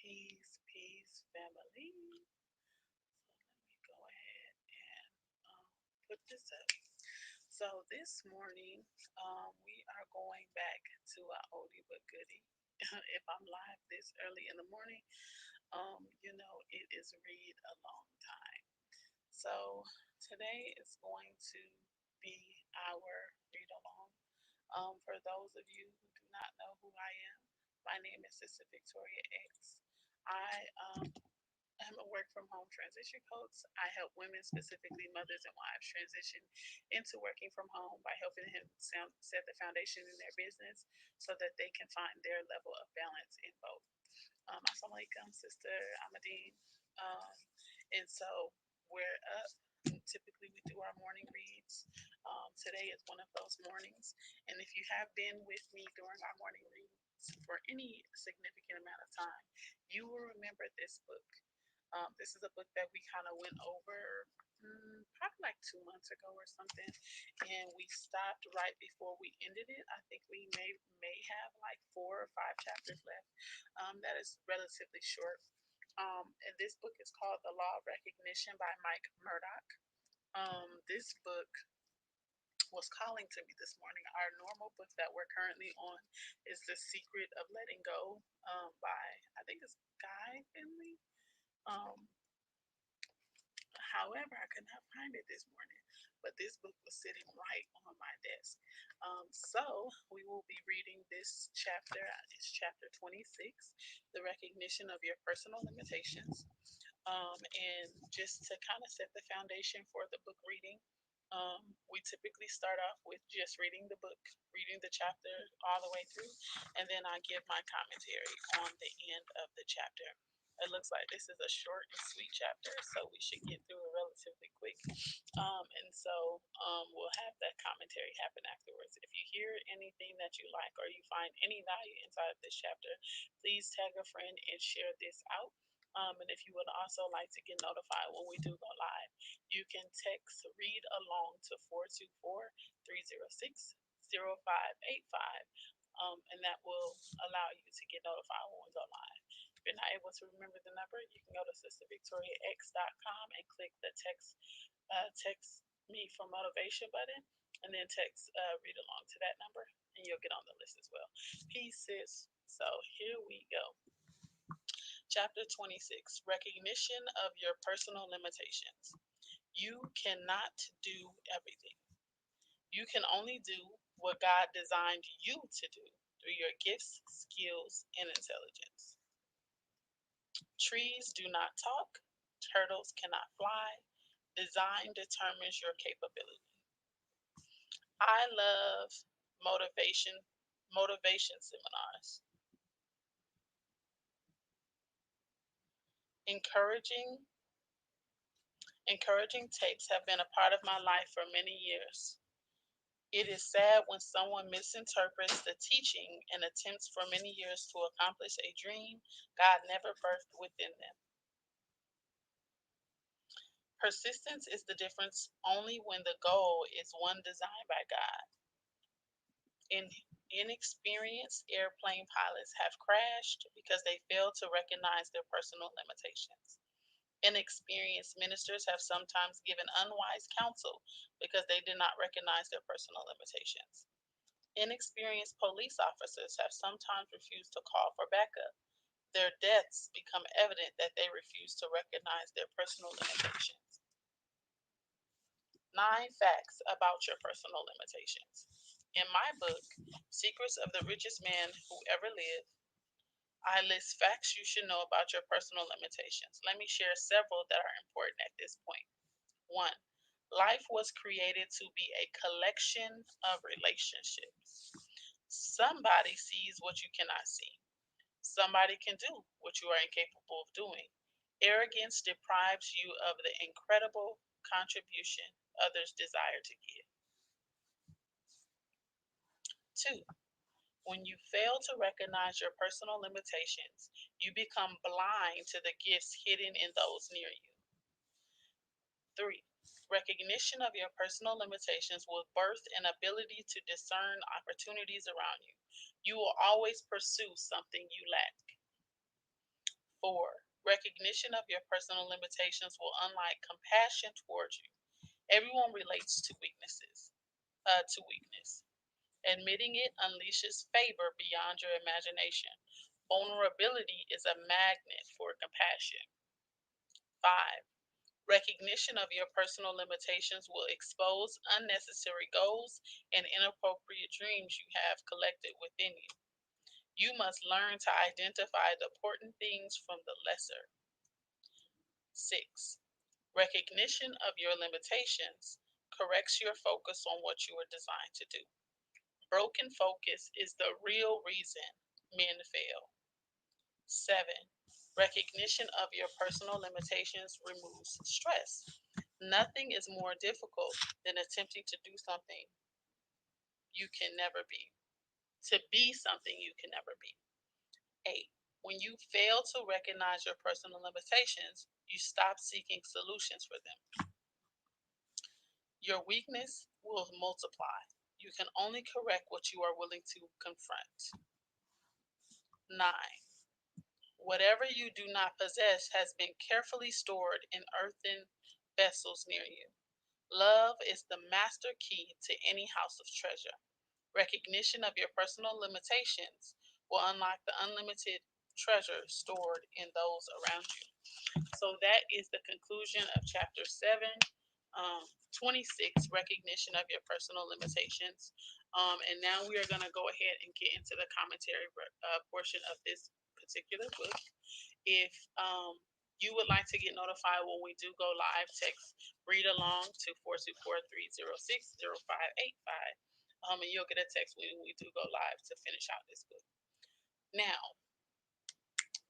Peace, family. So let me go ahead and put this up. So this morning, we are going back to our oldie but goodie. If I'm live this early in the morning, it is read a long time. So today is going to be our read along. For those of you who do not know who I am, my name is Sister Victoria X. I'm a work from home transition coach. I help women, specifically mothers and wives, transition into working from home by helping them set the foundation in their business so that they can find their level of balance in both. Assalamu alaikum, Sister Amadine. Um, and so we're up. Typically, we do our morning reads. Today is one of those mornings. And if you have been with me during our morning reads for any significant amount of time, you will remember this book. This is a book that we kind of went over probably like 2 months ago or something, and we stopped right before we ended it. I think we may have like 4 or 5 chapters left. That is relatively short. And this book is called The Law of Recognition by Mike Murdock. This book was calling to me this morning. Our normal book that we're currently on is The Secret of Letting Go by, I think it's Guy Finley. Um, However, I could not find it this morning, but this book was sitting right on my desk. So we will be reading this chapter. It's chapter 26, The Recognition of Your Personal Limitations. And just to kind of set the foundation for the book reading, we typically start off with just reading the book, reading the chapter all the way through, and then I give my commentary on the end of the chapter. It looks like this is a short and sweet chapter, so we should get through it relatively quick. And so we'll have that commentary happen afterwards. If you hear anything that you like or you find any value inside of this chapter, please tag a friend and share this out. And if you would also like to get notified when we do go live, you can text read along to 424-306-0585. And that will allow you to get notified when we go live. If you're not able to remember the number, you can go to sistervictoriax.com and click the text me for motivation button, and then text read along to that number, and you'll get on the list as well. Peace, sis. So here we go. Chapter 26, Recognition of Your Personal Limitations. You cannot do everything. You can only do what God designed you to do through your gifts, skills, and intelligence. Trees do not talk, turtles cannot fly. Design determines your capability. I love motivation seminars. Encouraging encouraging tapes have been a part of my life for many years. It is sad when someone misinterprets the teaching and attempts for many years to accomplish a dream God never birthed within them. Persistence is the difference only when the goal is one designed by God. In Inexperienced airplane pilots have crashed because they failed to recognize their personal limitations. Inexperienced ministers have sometimes given unwise counsel because they did not recognize their personal limitations. Inexperienced police officers have sometimes refused to call for backup. Their deaths become evident that they refuse to recognize their personal limitations. 9 facts about your personal limitations. In my book, Secrets of the Richest Man Who Ever Lived, I list facts you should know about your personal limitations. Let me share several that are important at this point. 1. Life was created to be a collection of relationships. Somebody sees what you cannot see. Somebody can do what you are incapable of doing. Arrogance deprives you of the incredible contribution others desire to give. 2. When you fail to recognize your personal limitations, you become blind to the gifts hidden in those near you. 3. Recognition of your personal limitations will birth an ability to discern opportunities around you. You will always pursue something you lack. 4. Recognition of your personal limitations will unlock compassion towards you. Everyone relates to weakness. Admitting it unleashes favor beyond your imagination. Vulnerability is a magnet for compassion. 5. Recognition of your personal limitations will expose unnecessary goals and inappropriate dreams you have collected within you. You must learn to identify the important things from the lesser. 6. Recognition of your limitations corrects your focus on what you are designed to do. Broken focus is the real reason men fail. 7. Recognition of your personal limitations removes stress. Nothing is more difficult than attempting to do something you can never be, to be something you can never be. 8. When you fail to recognize your personal limitations, you stop seeking solutions for them. Your weakness will multiply. You can only correct what you are willing to confront. 9. Whatever you do not possess has been carefully stored in earthen vessels near you. Love is the master key to any house of treasure. Recognition of your personal limitations will unlock the unlimited treasure stored in those around you. So that is the conclusion of chapter 7. 26, recognition of your personal limitations. And now we are going to go ahead and get into the commentary portion of this particular book. If you would like to get notified when we do go live, text read along to 424-306-0585. And you'll get a text when we do go live to finish out this book. Now,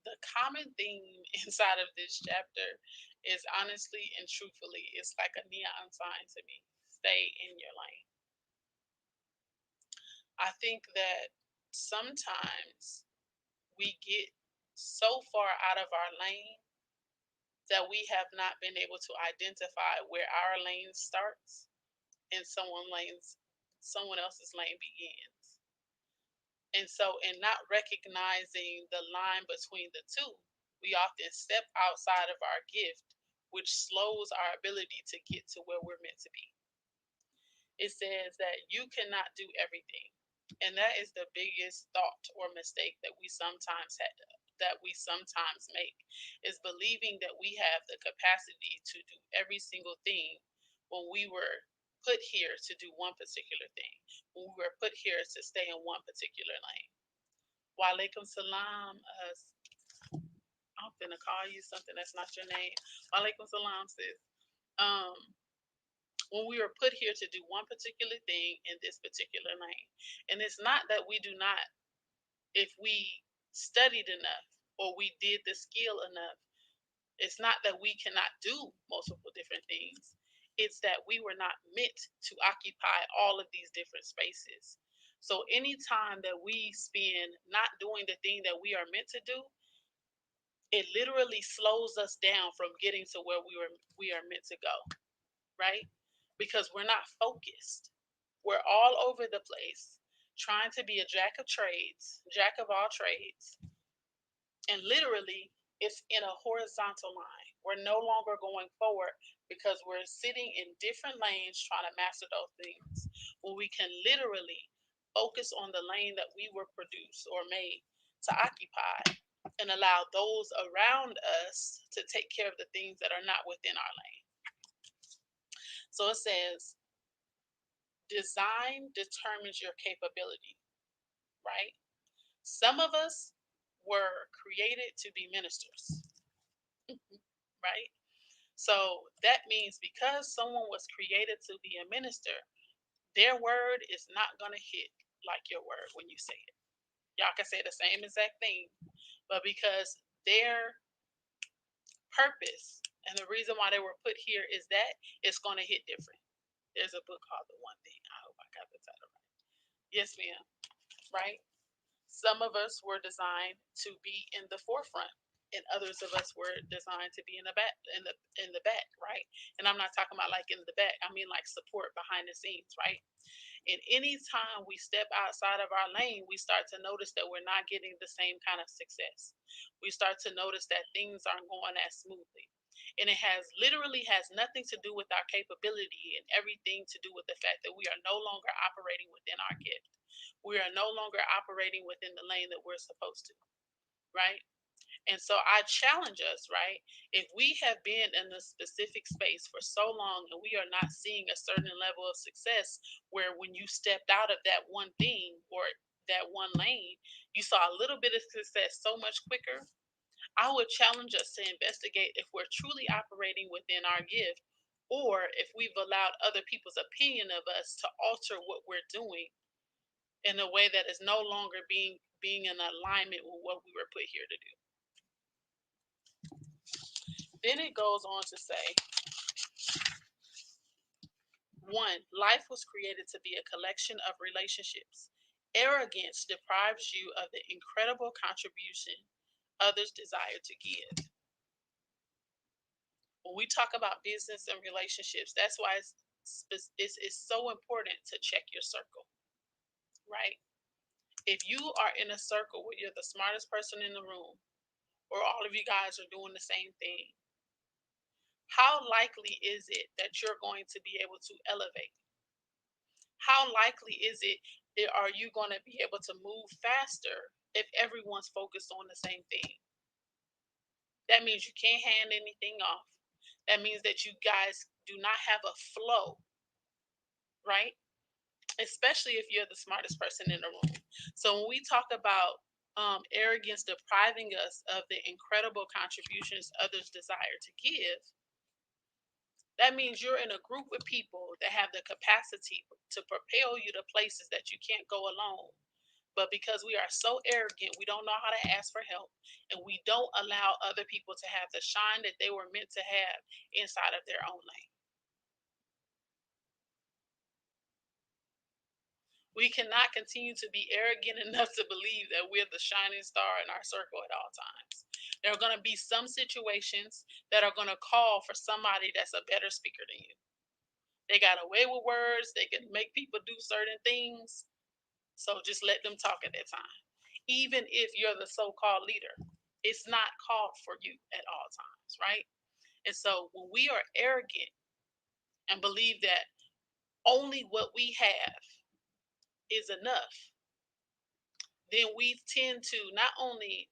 the common theme inside of this chapter is honestly and truthfully, it's like a neon sign to me. Stay in your lane. I think that sometimes we get so far out of our lane that we have not been able to identify where our lane starts and someone else's lane begins. And so, in not recognizing the line between the two, we often step outside of our gift, which slows our ability to get to where we're meant to be. It says that you cannot do everything. And that is the biggest thought or mistake that we sometimes make, is believing that we have the capacity to do every single thing when we were put here to do one particular thing, when we were put here to stay in one particular lane. Walaikum salam. I'm gonna call you something that's not your name. Walaikum salam, sis. Um, when we were put here to do one particular thing in this particular lane. And it's not that we do not, if we studied enough or we did the skill enough, it's not that we cannot do multiple different things. It's that we were not meant to occupy all of these different spaces. So anytime that we spend not doing the thing that we are meant to do, it literally slows us down from getting to where we are meant to go, right? Because we're not focused. We're all over the place trying to be a jack of trades, jack of all trades. And literally, it's in a horizontal line. We're no longer going forward because we're sitting in different lanes trying to master those things. When we can literally focus on the lane that we were produced or made to occupy and allow those around us to take care of the things that are not within our lane. So it says, design determines your capability, right? Some of us were created to be ministers, right? So that means because someone was created to be a minister, their word is not going to hit like your word when you say it. Y'all can say the same exact thing, but because their purpose and the reason why they were put here is that it's going to hit different. There's a book called The One Thing. I hope I got the title right. Yes, ma'am. Right? Some of us were designed to be in the forefront. and others of us were designed to be in the back, right? And I'm not talking about like in the back. I mean like support behind the scenes, right? And anytime we step outside of our lane, we start to notice that we're not getting the same kind of success. We start to notice that things aren't going as smoothly. And it has literally has nothing to do with our capability and everything to do with the fact that we are no longer operating within our gift. We are no longer operating within the lane that we're supposed to, right? And so I challenge us, right? If we have been in a specific space for so long and we are not seeing a certain level of success, where when you stepped out of that one thing or that one lane, you saw a little bit of success so much quicker, I would challenge us to investigate if we're truly operating within our gift or if we've allowed other people's opinion of us to alter what we're doing in a way that is no longer being in alignment with what we were put here to do. Then it goes on to say, one, life was created to be a collection of relationships. Arrogance deprives you of the incredible contribution others desire to give. When we talk about business and relationships, that's why it's so important to check your circle, right? If you are in a circle where you're the smartest person in the room, or all of you guys are doing the same thing, how likely is it that you're going to be able to elevate? How likely is it are you going to be able to move faster if everyone's focused on the same thing? That means you can't hand anything off. That means that you guys do not have a flow, right? Especially if you're the smartest person in the room. So when we talk about arrogance depriving us of the incredible contributions others desire to give, that means you're in a group with people that have the capacity to propel you to places that you can't go alone. But because we are so arrogant, we don't know how to ask for help, and we don't allow other people to have the shine that they were meant to have inside of their own lane. We cannot continue to be arrogant enough to believe that we're the shining star in our circle at all times. There are going to be some situations that are going to call for somebody that's a better speaker than you. They got away with words, they can make people do certain things. So just let them talk at that time. Even if you're the so called leader, it's not called for you at all times, right? And so when we are arrogant and believe that only what we have is enough, then we tend to not only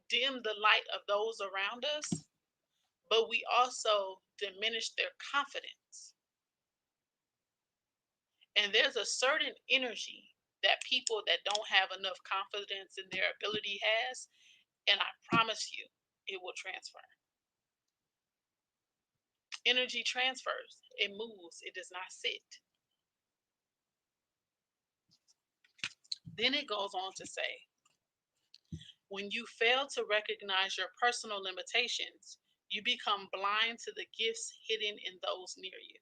dim the light of those around us, but we also diminish their confidence. And there's a certain energy that people that don't have enough confidence in their ability has, and I promise you, it will transfer. Energy transfers, it moves, it does not sit. Then it goes on to say, when you fail to recognize your personal limitations, you become blind to the gifts hidden in those near you.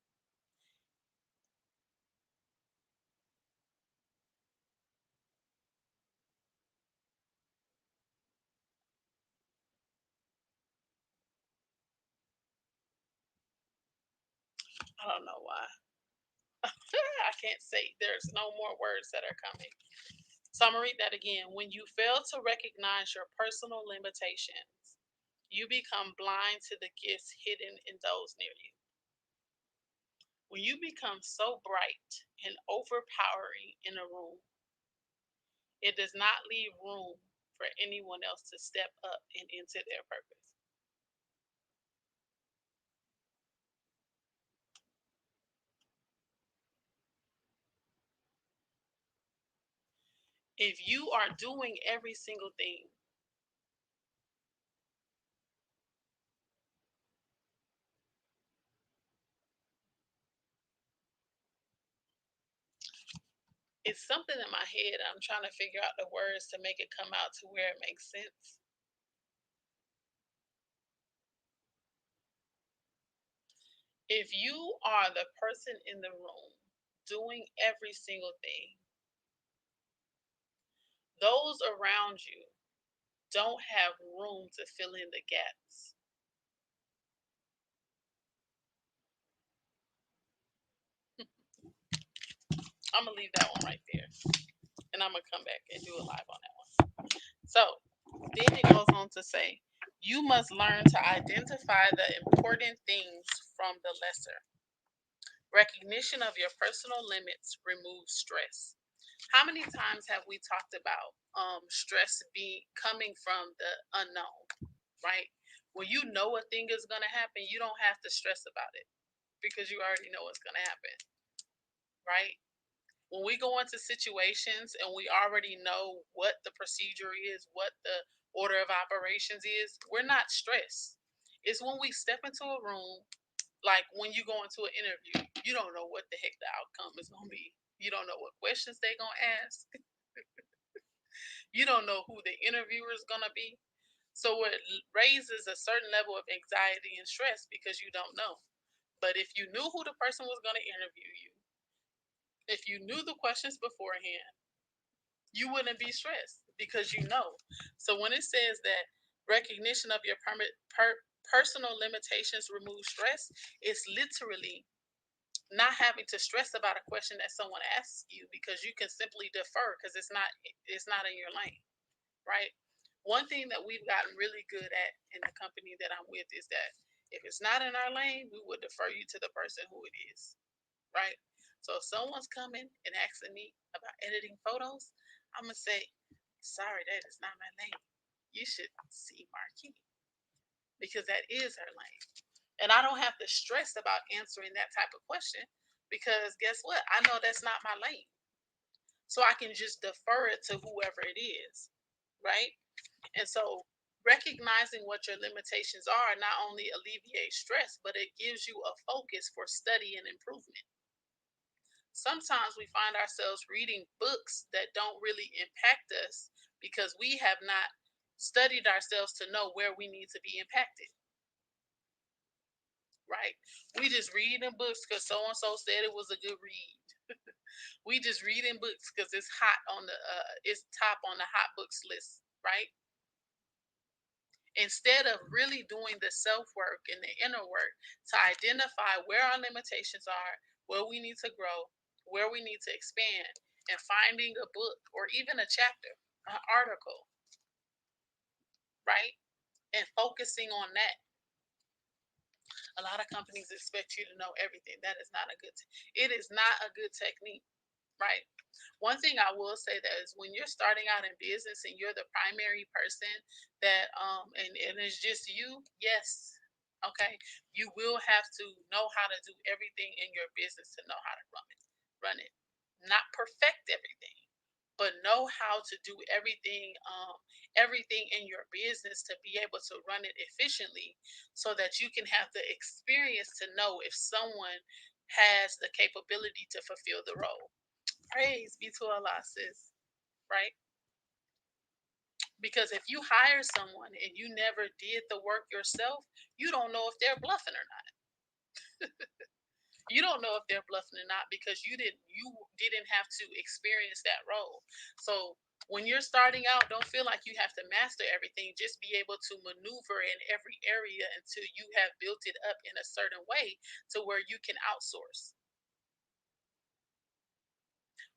I don't know why. I can't say, there's no more words that are coming. So I'm gonna read that again. When you fail to recognize your personal limitations, you become blind to the gifts hidden in those near you. When you become so bright and overpowering in a room, it does not leave room for anyone else to step up and into their purpose. If you are doing every single thing, it's something in my head. I'm trying to figure out the words to make it come out to where it makes sense. If you are the person in the room doing every single thing, those around you don't have room to fill in the gaps. I'm gonna leave that one right there, and I'm gonna come back and do a live on that one. So then it goes on to say, you must learn to identify the important things from the lesser. Recognition of your personal limits removes stress. How many times have we talked about stress be coming from the unknown, right? When you know a thing is going to happen, you don't have to stress about it because you already know what's going to happen, right? When we go into situations and we already know what the procedure is, what the order of operations is, we're not stressed. It's when we step into a room, like when you go into an interview, you don't know what the heck the outcome is going to be. You don't know what questions they're going to ask. You don't know who the interviewer is going to be. So it raises a certain level of anxiety and stress because you don't know. But if you knew who the person was going to interview you, if you knew the questions beforehand, you wouldn't be stressed because you know. So when it says that recognition of your personal limitations removes stress, it's literally not having to stress about a question that someone asks you because you can simply defer because it's not in your lane, right? One thing that we've gotten really good at in the company that I'm with is that if it's not in our lane, we would defer you to the person who it is, right? So if someone's coming and asking me about editing photos, I'm gonna say, sorry, that is not my lane. You should see Marquis because that is her lane. And I don't have to stress about answering that type of question because guess what? I know that's not my lane. So I can just defer it to whoever it is, right? And so recognizing what your limitations are not only alleviates stress, but it gives you a focus for study and improvement. Sometimes we find ourselves reading books that don't really impact us because we have not studied ourselves to know where we need to be impacted, right? We just read in books because so and so said it was a good read. We just read in books because it's hot on the it's top on the hot books list, right? Instead of really doing the self work and the inner work to identify where our limitations are, where we need to grow, where we need to expand, and finding a book or even a chapter, an article, right? And focusing on that. A lot of companies expect you to know everything. That is not a it is not a good technique, right? One thing I will say that is when you're starting out in business and you're the primary person that and it's just you, yes. Okay. You will have to know how to do everything in your business to know how to run it. Run it. Not perfect everything, but know how to do everything in your business to be able to run it efficiently so that you can have the experience to know if someone has the capability to fulfill the role. Praise be to Allah, sis. Right? Because if you hire someone and you never did the work yourself, you don't know if they're bluffing or not. You don't know if they're bluffing or not because you didn't have to experience that role. So when you're starting out, don't feel like you have to master everything. Just be able to maneuver in every area until you have built it up in a certain way to where you can outsource.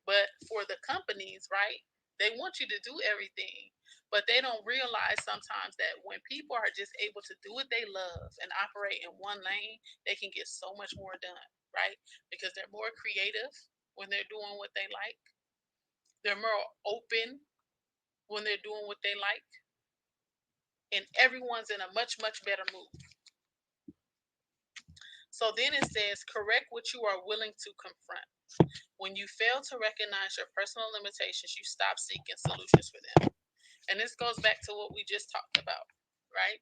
But for the companies, right, they want you to do everything, but they don't realize sometimes that when people are just able to do what they love and operate in one lane, they can get so much more done, right? Because they're more creative when they're doing what they like, they're more open when they're doing what they like, and everyone's in a much, much better mood. So then it says, correct what you are willing to confront. When you fail to recognize your personal limitations, you stop seeking solutions for them. And this goes back to what we just talked about, right?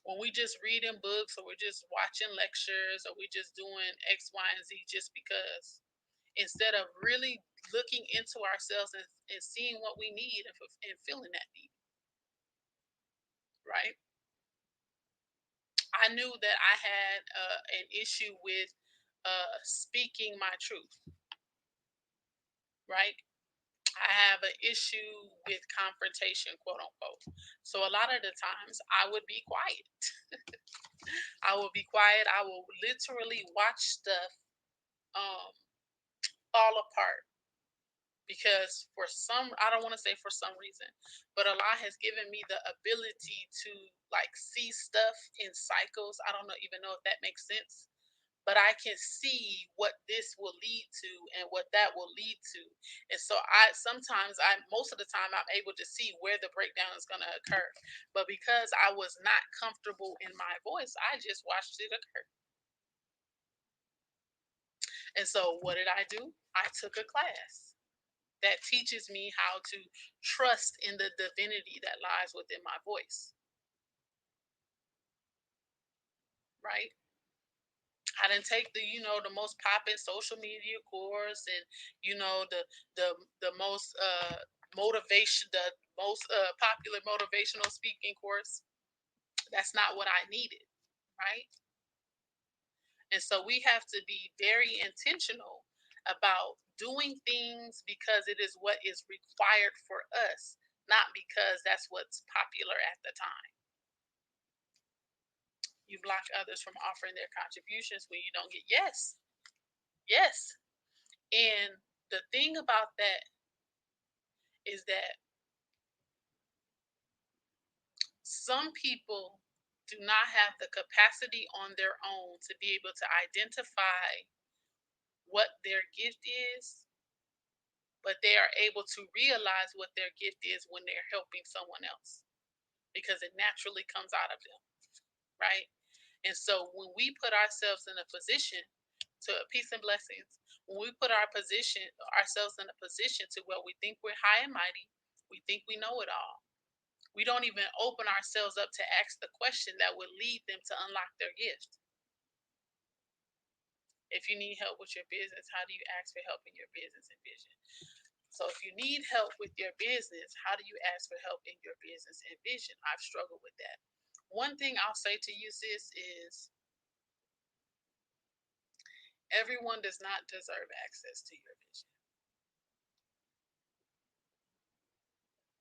When we just reading books or we're just watching lectures or we're just doing X, Y, and Z just because, instead of really looking into ourselves and seeing what we need and feeling that need, right? I knew that I had an issue with speaking my truth, right? I have an issue with confrontation, quote unquote. So a lot of the times I would be quiet. I will be quiet. I will literally watch stuff um, fall apart because for some, I don't want to say for some reason, but Allah has given me the ability to like see stuff in cycles. I don't know even know if that makes sense, but I can see what this will lead to and what that will lead to. And so I sometimes I most of the time I'm able to see where the breakdown is going to occur. But because I was not comfortable in my voice, I just watched it occur. And so what did I do? I took a class that teaches me how to trust in the divinity that lies within my voice, right? I didn't take the most popping social media course and the the most most popular motivational speaking course. That's not what I needed, right? And so we have to be very intentional about doing things because it is what is required for us, not because that's what's popular at the time. You block others from offering their contributions when you don't get yes. Yes. And the thing about that is that some people do not have the capacity on their own to be able to identify what their gift is, but they are able to realize what their gift is when they're helping someone else because it naturally comes out of them, right? And so when we put ourselves in a position to peace and blessings, when we put ourselves in a position to where we think we're high and mighty, we think we know it all. We don't even open ourselves up to ask the question that would lead them to unlock their gift. If you need help with your business, how do you ask for help in your business and vision? So if you need help with your business, how do you ask for help in your business and vision? I've struggled with that. One thing I'll say to you, sis, is everyone does not deserve access to your vision,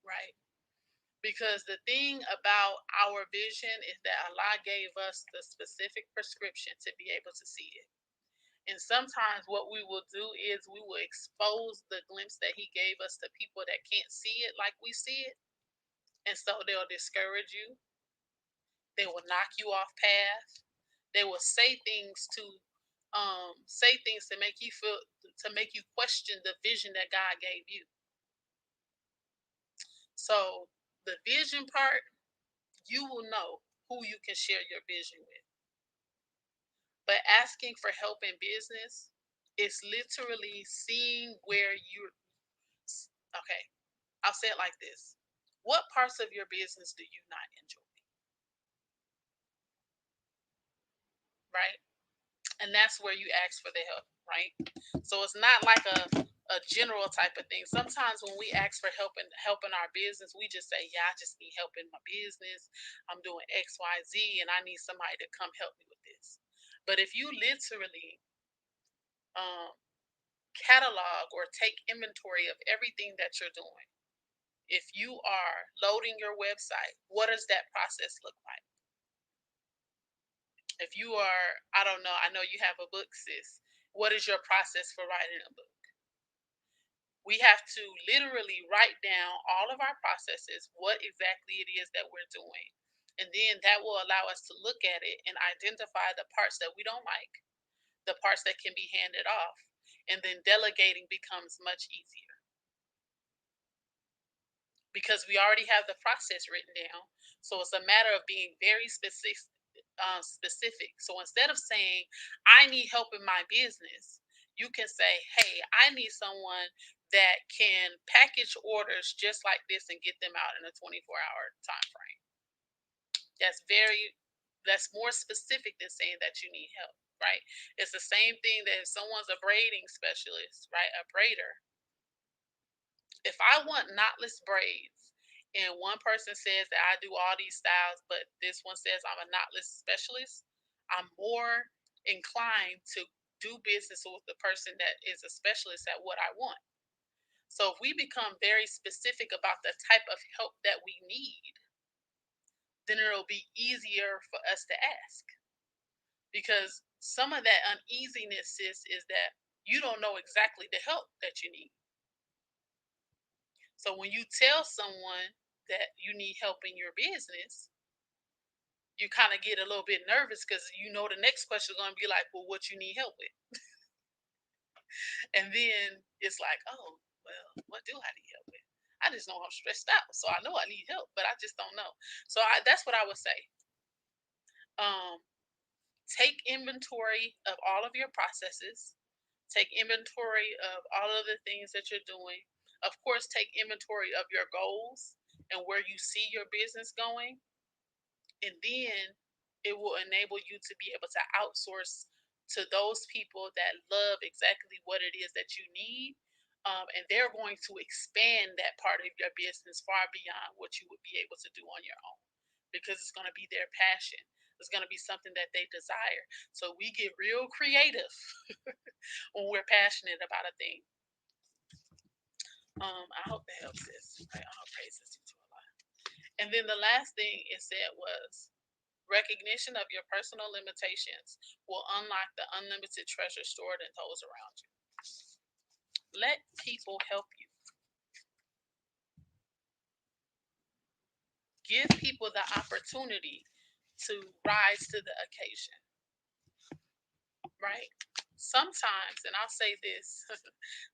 right? Because the thing about our vision is that Allah gave us the specific prescription to be able to see it. And sometimes what we will do is we will expose the glimpse that He gave us to people that can't see it like we see it. And so they'll discourage you, they will knock you off path, they will say things to make you feel to make you question the vision that God gave you. So the vision part, you will know who you can share your vision with. But asking for help in business is literally seeing where you're okay. I'll say it like this. What parts of your business do you not enjoy? Right? And that's where you ask for the help, right? So it's not like a general type of thing. Sometimes when we ask for help in our business, we just say, "Yeah, I just need help in my business. I'm doing XYZ, and I need somebody to come help me with this." But if you literally um, catalog or take inventory of everything that you're doing, if you are loading your website, what does that process look like? If you are, I don't know, I know you have a book, sis. What is your process for writing a book? We have to literally write down all of our processes, what exactly it is that we're doing. And then that will allow us to look at it and identify the parts that we don't like, the parts that can be handed off. And then delegating becomes much easier because we already have the process written down. So it's a matter of being very specific. So instead of saying, I need help in my business, you can say, hey, I need someone that can package orders just like this and get them out in a 24-hour time frame. That's very, that's more specific than saying that you need help, right? It's the same thing that if someone's a braiding specialist, right? A braider, if I want knotless braids and one person says that I do all these styles, but this one says I'm a knotless specialist, I'm more inclined to do business with the person that is a specialist at what I want. So if we become very specific about the type of help that we need, then it'll be easier for us to ask. Because some of that uneasiness, sis, is that you don't know exactly the help that you need. So when you tell someone that you need help in your business, you kind of get a little bit nervous because you know the next question is going to be like, well, what you need help with? And then it's like, oh, well, what do I need help with? I just know I'm stressed out. So I know I need help, but I just don't know. So that's what I would say. Um, take inventory of all of your processes, take inventory of all of the things that you're doing. Of course, take inventory of your goals and where you see your business going. And then it will enable you to be able to outsource to those people that love exactly what it is that you need. And they're going to expand that part of your business far beyond what you would be able to do on your own because it's going to be their passion. It's going to be something that they desire. So we get real creative when we're passionate about a thing. I hope that helps this. Right? All praises to Allah. And then the last thing it said was recognition of your personal limitations will unlock the unlimited treasure stored in those around you. Let people help you. Give people the opportunity to rise to the occasion, right? Sometimes, and I'll say this,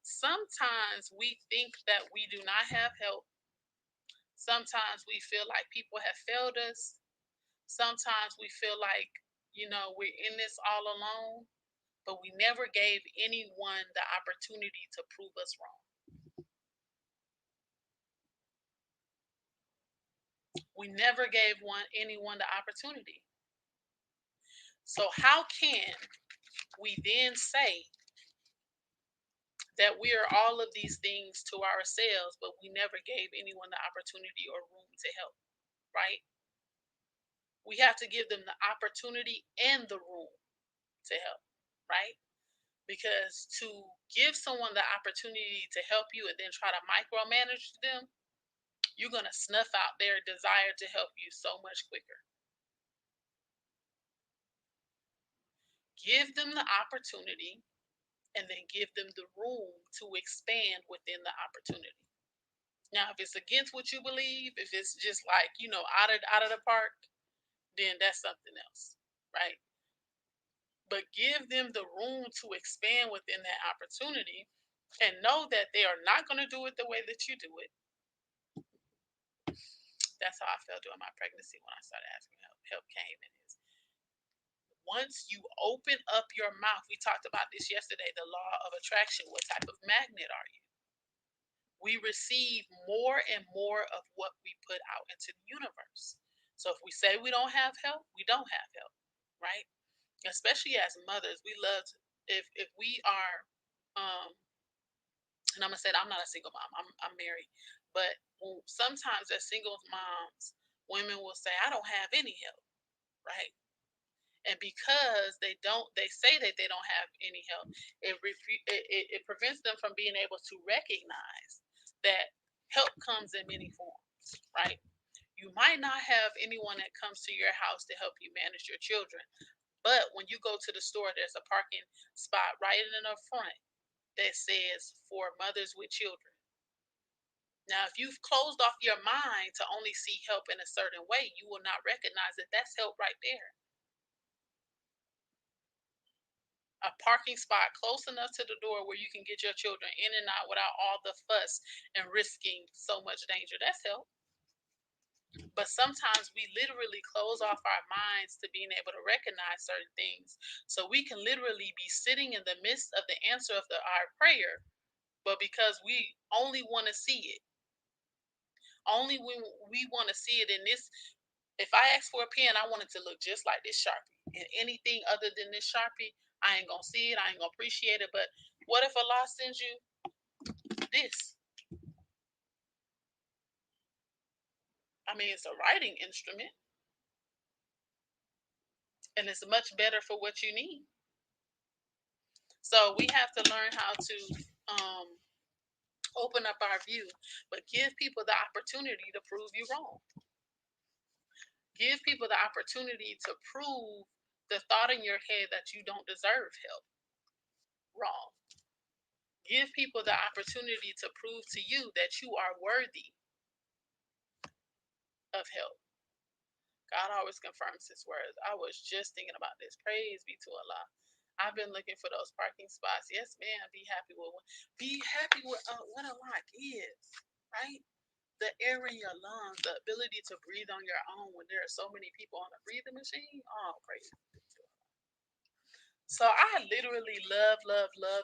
sometimes we think that we do not have help. Sometimes we feel like people have failed us. Sometimes we feel like, we're in this all alone, but we never gave anyone the opportunity to prove us wrong. We never gave anyone the opportunity. So how can we then say that we are all of these things to ourselves, but we never gave anyone the opportunity or room to help, right? We have to give them the opportunity and the room to help, right? Because to give someone the opportunity to help you and then try to micromanage them, you're going to snuff out their desire to help you so much quicker. Give them the opportunity and then give them the room to expand within the opportunity. Now, if it's against what you believe, if it's just like, out of the park, then that's something else, right? But give them the room to expand within that opportunity and know that they are not going to do it the way that you do it. That's how I felt during my pregnancy when I started asking help. Help came and is once you open up your mouth, we talked about this yesterday, the law of attraction. What type of magnet are you? We receive more and more of what we put out into the universe. So if we say we don't have help, we don't have help, right? Especially as mothers, we love to, if we are and I'm gonna say that I'm not a single mom. I'm married, but sometimes as single moms, women will say, "I don't have any help," right? And because they say that they don't have any help, it prevents them from being able to recognize that help comes in many forms, right? You might not have anyone that comes to your house to help you manage your children, but when you go to the store, there's a parking spot right in the front that says for mothers with children. Now, if you've closed off your mind to only see help in a certain way, you will not recognize that that's help right there. A parking spot close enough to the door where you can get your children in and out without all the fuss and risking so much danger. That's help. But sometimes we literally close off our minds to being able to recognize certain things. So we can literally be sitting in the midst of the answer of our prayer, but because we only want to see it, only when we want to see it in this. If I ask for a pen, I want it to look just like this Sharpie. And anything other than this Sharpie, I ain't gonna see it. I ain't gonna appreciate it. But what if Allah sends you this? I mean, it's a writing instrument, and it's much better for what you need. So we have to learn how to open up our view, but give people the opportunity to prove you wrong. Give people the opportunity to prove the thought in your head that you don't deserve help wrong. Give people the opportunity to prove to you that you are worthy of help. God always confirms his words. I was just thinking about this. Praise be to Allah. I've been looking for those parking spots. Yes, ma'am. Be happy with what a lot is, right? The air in your lungs, the ability to breathe on your own when there are so many people on a breathing machine. Oh, praise. So I literally love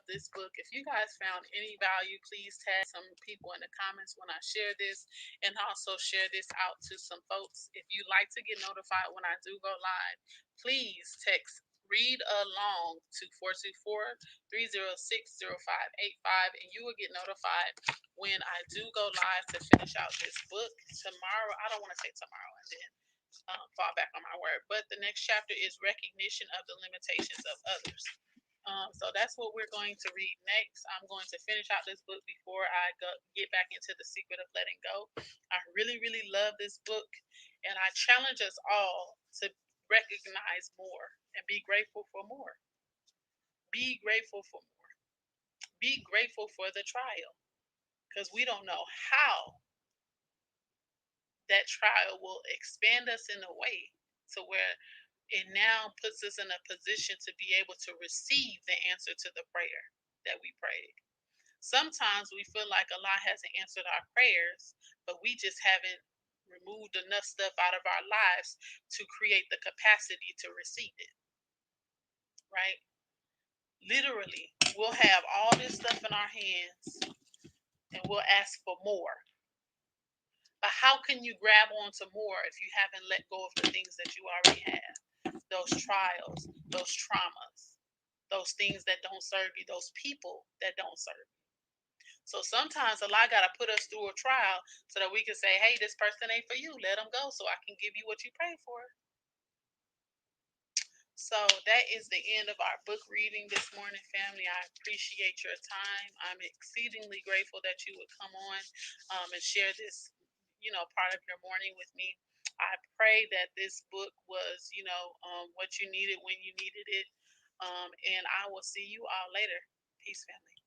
this book. If you guys found any value, please tag some people in the comments when I share this, and also share this out to some folks. If you like to get notified when I do go live, please text read along to 424-306-0585, and you will get notified when I do go live to finish out this book tomorrow. I don't want to say tomorrow and then fall back on my word. But the next chapter is recognition of the limitations of others. So that's what we're going to read next. I'm going to finish out this book before I get back into the secret of letting go. I really love this book, and I challenge us all to recognize more and be grateful for more. Be grateful for more. Be grateful for the trial, because we don't know how that trial will expand us in a way to where it now puts us in a position to be able to receive the answer to the prayer that we prayed. Sometimes we feel like Allah hasn't answered our prayers, but we just haven't removed enough stuff out of our lives to create the capacity to receive it, right? Literally, we'll have all this stuff in our hands and we'll ask for more. But how can you grab onto more if you haven't let go of the things that you already have? Those trials, those traumas, those things that don't serve you, those people that don't serve you. So sometimes Allah got to put us through a trial so that we can say, hey, this person ain't for you. Let them go so I can give you what you pray for. So that is the end of our book reading this morning, family. I appreciate your time. I'm exceedingly grateful that you would come on and share this, part of your morning with me. I pray that this book was, what you needed when you needed it. And I will see you all later. Peace, family.